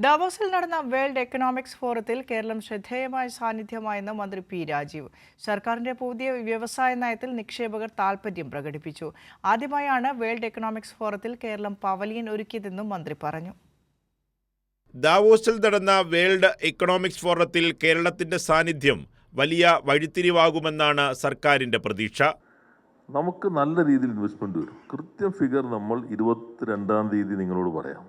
ദാവോസിൽ നടന്ന world economics ഫോറത്തിൽ കേരളം ശ്രദ്ധേയമായ സാന്നിധ്യമായെന്ന് മന്ത്രി പി രാജീവ്. സർക്കാരിന്റെ പുതിയ വ്യവസായ നയത്തിൽ നിക്ഷേപകർ താൽപര്യം പ്രകടിപ്പിച്ചു. ആദ്യമായാണ് വേൾഡ് എക്കണോമിക്സ് ഫോറത്തിൽ കേരളം പവലിയൻ ഒരുക്കിയതെന്നും മന്ത്രി പറഞ്ഞു. ദാവോസിൽ നടന്ന വേൾഡ് എക്കണോമിക്സ് ഫോറത്തിൽ കേരളത്തിന്റെ സാന്നിധ്യം വലിയ വഴിത്തിരിവാകുമെന്നാണ് സർക്കാരിന്റെ പ്രതീക്ഷ. നമുക്ക് നല്ല രീതിയിൽ ഇൻവെസ്റ്റ്മെന്റ് വരും. കൃത്യം ഫിഗർ നമ്മൾ 22-ാം തീയതി നിങ്ങളോട് പറയാം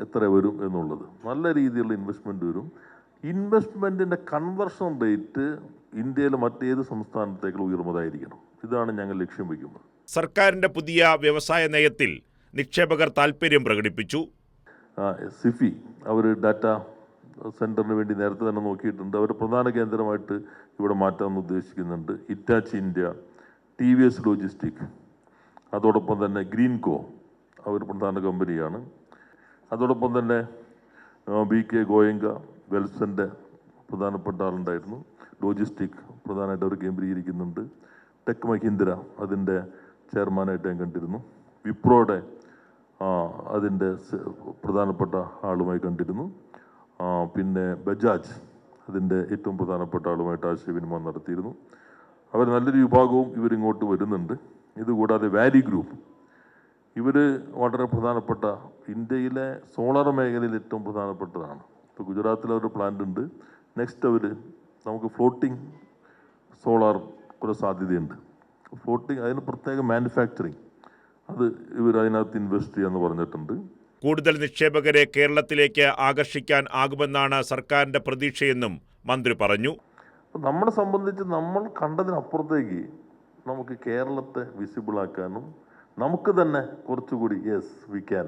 എത്ര വരും എന്നുള്ളത്. നല്ല രീതിയിലുള്ള ഇൻവെസ്റ്റ്മെന്റ് വരും. ഇൻവെസ്റ്റ്മെന്റിന്റെ കൺവേർഷൻ റേറ്റ് ഇന്ത്യയിലെ മറ്റേത് സംസ്ഥാനത്തേക്കാൾ ഉയർന്നതായിരിക്കണം. ഇതാണ് ഞങ്ങൾ ലക്ഷ്യം വയ്ക്കുന്നത്. സർക്കാരിന്റെ പുതിയ വ്യവസായ നയത്തിൽ നിക്ഷേപകർ താൽപര്യം പ്രകടിപ്പിച്ചു. സിഫി അവർ ഡാറ്റ സെന്ററിന് വേണ്ടി നേരത്തെ തന്നെ നോക്കിയിട്ടുണ്ട്. അവർ പ്രധാന കേന്ദ്രമായിട്ട് ഇവിടെ മാറ്റാൻ ഉദ്ദേശിക്കുന്നുണ്ട്. ഹിറ്റാച്ചി ഇന്ത്യ, TVS ലോജിസ്റ്റിക്, അതോടൊപ്പം തന്നെ ഗ്രീൻകോ അവർ പ്രധാന കമ്പനിയാണ്. അതോടൊപ്പം തന്നെ BK ഗോയങ്ക വെൽസന്റെ പ്രധാനപ്പെട്ട ആളുണ്ടായിരുന്നു. ലോജിസ്റ്റിക് പ്രധാനമായിട്ട് അവർ കേന്ദ്രീകരിക്കുന്നുണ്ട്. ടെക് മഹീന്ദ്ര അതിൻ്റെ ചെയർമാനായിട്ട് ഞാൻ കണ്ടിരുന്നു. വിപ്രോയുടെ അതിൻ്റെ പ്രധാനപ്പെട്ട ആളുമായി കണ്ടിരുന്നു. പിന്നെ ബജാജ് അതിൻ്റെ ഏറ്റവും പ്രധാനപ്പെട്ട ആളുമായിട്ട് ആശയവിനിമയം നടത്തിയിരുന്നു. അവർ നല്ലൊരു വിഭാഗവും ഇവരിങ്ങോട്ട് വരുന്നുണ്ട്. ഇതുകൂടാതെ വാലി ഗ്രൂപ്പ് ഇവർ വളരെ പ്രധാനപ്പെട്ട ഇന്ത്യയിലെ സോളാർ മേഖലയിൽ ഏറ്റവും പ്രധാനപ്പെട്ടതാണ്. ഇപ്പോൾ ഗുജറാത്തിൽ അവർ പ്ലാന്റ് ഉണ്ട്. നെക്സ്റ്റ് അവർ നമുക്ക് ഫ്ലോട്ടിംഗ് സോളാർ കുറെ സാധ്യതയുണ്ട്. ഫ്ലോട്ടിംഗ് അതിന് പ്രത്യേക മാനുഫാക്ചറിങ് അത് ഇവർ അതിനകത്ത് ഇൻവെസ്റ്റ് ചെയ്യാമെന്ന് പറഞ്ഞിട്ടുണ്ട്. കൂടുതൽ നിക്ഷേപകരെ കേരളത്തിലേക്ക് ആകർഷിക്കാൻ ആകുമെന്നാണ് സർക്കാരിന്റെ പ്രതീക്ഷയെന്നും മന്ത്രി പറഞ്ഞു. നമ്മളെ സംബന്ധിച്ച് നമ്മൾ കണ്ടതിനപ്പുറത്തേക്ക് നമുക്ക് കേരളത്തെ വിസിബിളാക്കാനും നമുക്ക് തന്നെ കുറച്ചുകൂടി യെസ് വി ക്യാൻ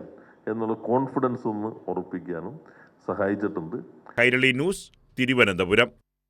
എന്നുള്ള കോൺഫിഡൻസ് ഒന്ന് ഉറപ്പിക്കാനും സഹായിച്ചിട്ടുണ്ട്. കൈരളി ന്യൂസ്, തിരുവനന്തപുരം.